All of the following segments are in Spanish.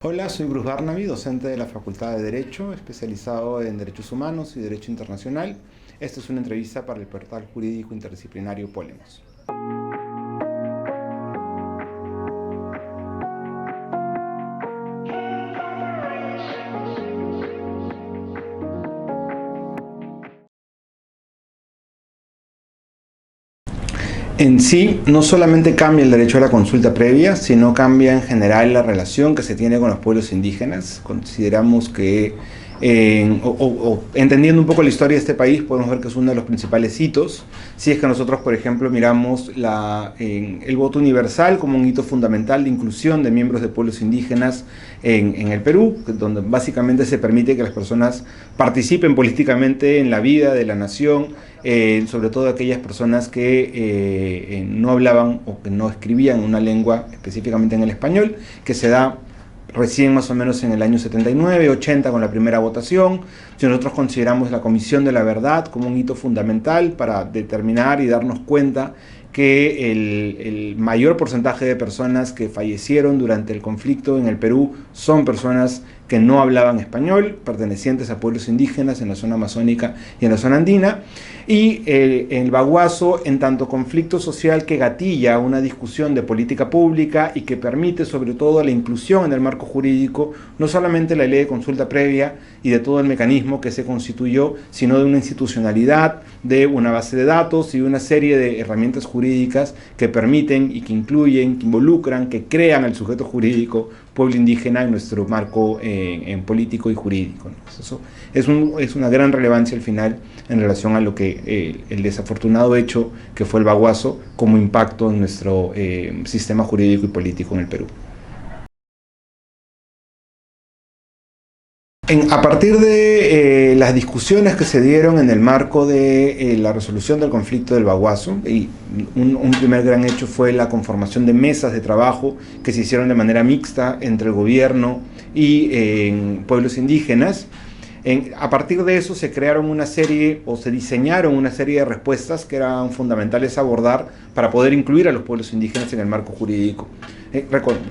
Hola, soy Bruce Barnaby, docente de la Facultad de Derecho, especializado en Derechos Humanos y Derecho Internacional. Esta es una entrevista para el portal jurídico interdisciplinario Polemos. En sí, no solamente cambia el derecho a la consulta previa, sino cambia en general la relación que se tiene con los pueblos indígenas. Consideramos que, entendiendo un poco la historia de este país, podemos ver que es uno de los principales hitos. Si es que nosotros, por ejemplo, miramos el voto universal como un hito fundamental de inclusión de miembros de pueblos indígenas en el Perú, donde básicamente se permite que las personas participen políticamente en la vida de la nación, sobre todo aquellas personas que no hablaban o que no escribían una lengua, específicamente en el español, que se da recién más o menos en el año 79, 80 con la primera votación. Si nosotros consideramos la Comisión de la Verdad como un hito fundamental para determinar y darnos cuenta que el mayor porcentaje de personas que fallecieron durante el conflicto en el Perú son personas que no hablaban español, pertenecientes a pueblos indígenas en la zona amazónica y en la zona andina, y el baguazo en tanto conflicto social que gatilla una discusión de política pública y que permite sobre todo la inclusión en el marco jurídico, no solamente la ley de consulta previa y de todo el mecanismo que se constituyó, sino de una institucionalidad, de una base de datos y de una serie de herramientas jurídicas que permiten y que incluyen, que involucran, que crean el sujeto jurídico pueblo indígena en nuestro marco en político y jurídico, ¿no? Eso es una gran relevancia al final en relación a lo que el desafortunado hecho que fue el baguazo como impacto en nuestro sistema jurídico y político en el Perú. A partir de las discusiones que se dieron en el marco de la resolución del conflicto del Baguazo, y un primer gran hecho fue la conformación de mesas de trabajo que se hicieron de manera mixta entre el gobierno y pueblos indígenas. A partir de eso se crearon una serie, o se diseñaron una serie de respuestas que eran fundamentales abordar para poder incluir a los pueblos indígenas en el marco jurídico.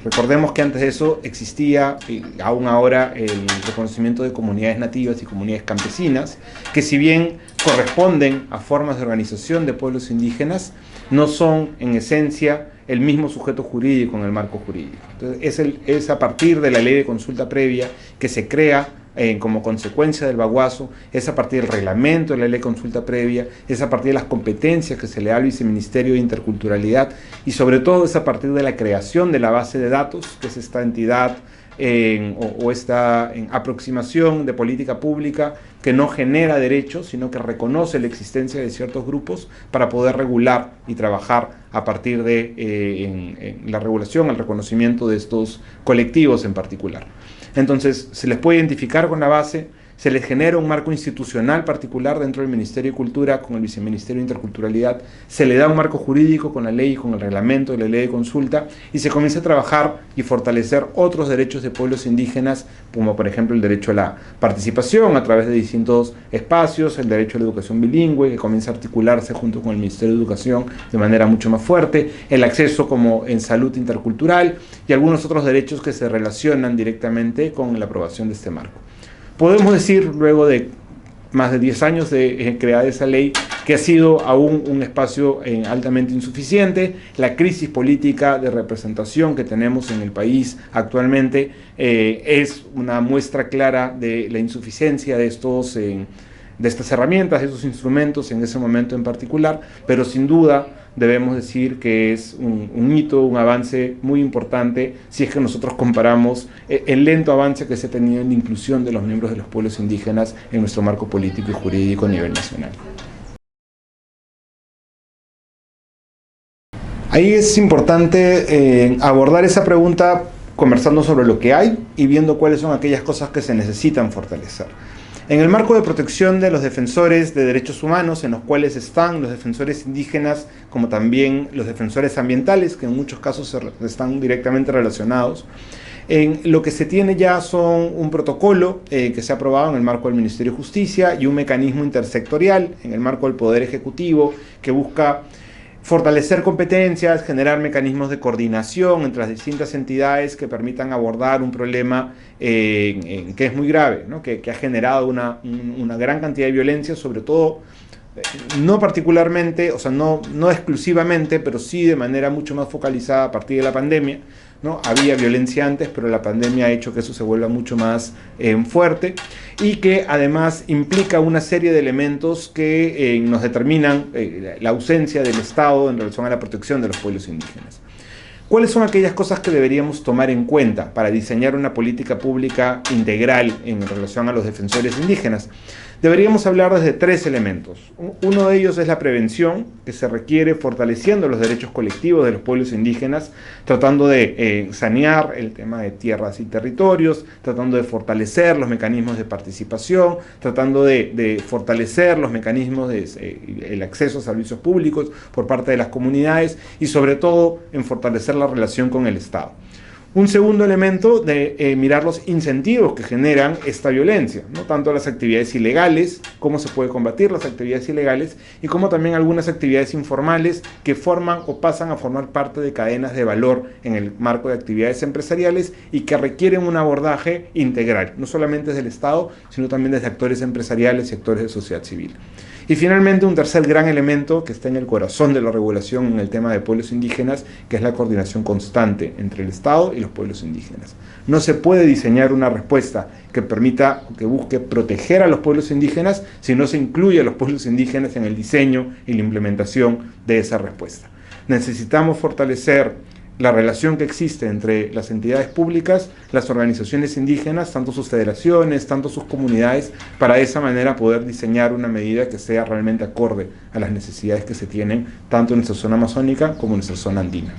Recordemos que antes de eso existía, aún ahora, el reconocimiento de comunidades nativas y comunidades campesinas, que si bien corresponden a formas de organización de pueblos indígenas, no son en esencia el mismo sujeto jurídico en el marco jurídico. Entonces, es a partir de la ley de consulta previa que se crea como consecuencia del baguazo, es a partir del reglamento de la ley de consulta previa, es a partir de las competencias que se le da al Viceministerio de Interculturalidad y sobre todo es a partir de la creación de la base de datos, que es esta entidad esta aproximación de política pública que no genera derechos, sino que reconoce la existencia de ciertos grupos para poder regular y trabajar a partir de la regulación, el reconocimiento de estos colectivos en particular. Entonces, se les puede identificar con la base, se les genera un marco institucional particular dentro del Ministerio de Cultura con el Viceministerio de Interculturalidad, se le da un marco jurídico con la ley y con el reglamento de la ley de consulta y se comienza a trabajar y fortalecer otros derechos de pueblos indígenas, como por ejemplo el derecho a la participación a través de distintos espacios, el derecho a la educación bilingüe, que comienza a articularse junto con el Ministerio de Educación de manera mucho más fuerte, el acceso como en salud intercultural y algunos otros derechos que se relacionan directamente con la aprobación de este marco. Podemos decir, luego de más de 10 años de crear esa ley, que ha sido aún un espacio altamente insuficiente. La crisis política de representación que tenemos en el país actualmente es una muestra clara de la insuficiencia de estas herramientas, de estos instrumentos en ese momento en particular, pero sin duda debemos decir que es un hito, un avance muy importante si es que nosotros comparamos el lento avance que se ha tenido en la inclusión de los miembros de los pueblos indígenas en nuestro marco político y jurídico a nivel nacional. Ahí es importante abordar esa pregunta conversando sobre lo que hay y viendo cuáles son aquellas cosas que se necesitan fortalecer. En el marco de protección de los defensores de derechos humanos, en los cuales están los defensores indígenas, como también los defensores ambientales, que en muchos casos están directamente relacionados, lo que se tiene ya son un protocolo que se ha aprobado en el marco del Ministerio de Justicia y un mecanismo intersectorial en el marco del Poder Ejecutivo que busca fortalecer competencias, generar mecanismos de coordinación entre las distintas entidades que permitan abordar un problema que es muy grave, ¿no? Que ha generado una gran cantidad de violencia, sobre todo, no particularmente, o sea, no exclusivamente, pero sí de manera mucho más focalizada a partir de la pandemia, ¿no? Había violencia antes, pero la pandemia ha hecho que eso se vuelva mucho más fuerte y que además implica una serie de elementos que nos determinan la ausencia del Estado en relación a la protección de los pueblos indígenas. ¿Cuáles son aquellas cosas que deberíamos tomar en cuenta para diseñar una política pública integral en relación a los defensores indígenas? Deberíamos hablar desde tres elementos. Uno de ellos es la prevención, que se requiere fortaleciendo los derechos colectivos de los pueblos indígenas, tratando de sanear el tema de tierras y territorios, tratando de fortalecer los mecanismos de participación, tratando de fortalecer los mecanismos del acceso a servicios públicos por parte de las comunidades y sobre todo en fortalecer la relación con el Estado. Un segundo elemento de mirar los incentivos que generan esta violencia, ¿no? Tanto las actividades ilegales, cómo se puede combatir las actividades ilegales, y como también algunas actividades informales que forman o pasan a formar parte de cadenas de valor en el marco de actividades empresariales y que requieren un abordaje integral, no solamente desde el Estado, sino también desde actores empresariales y actores de sociedad civil. Y finalmente un tercer gran elemento que está en el corazón de la regulación en el tema de pueblos indígenas, que es la coordinación constante entre el Estado y los pueblos indígenas. No se puede diseñar una respuesta que permita, que busque proteger a los pueblos indígenas si no se incluye a los pueblos indígenas en el diseño y la implementación de esa respuesta. Necesitamos fortalecer la relación que existe entre las entidades públicas, las organizaciones indígenas, tanto sus federaciones, tanto sus comunidades, para de esa manera poder diseñar una medida que sea realmente acorde a las necesidades que se tienen tanto en nuestra zona amazónica como en nuestra zona andina.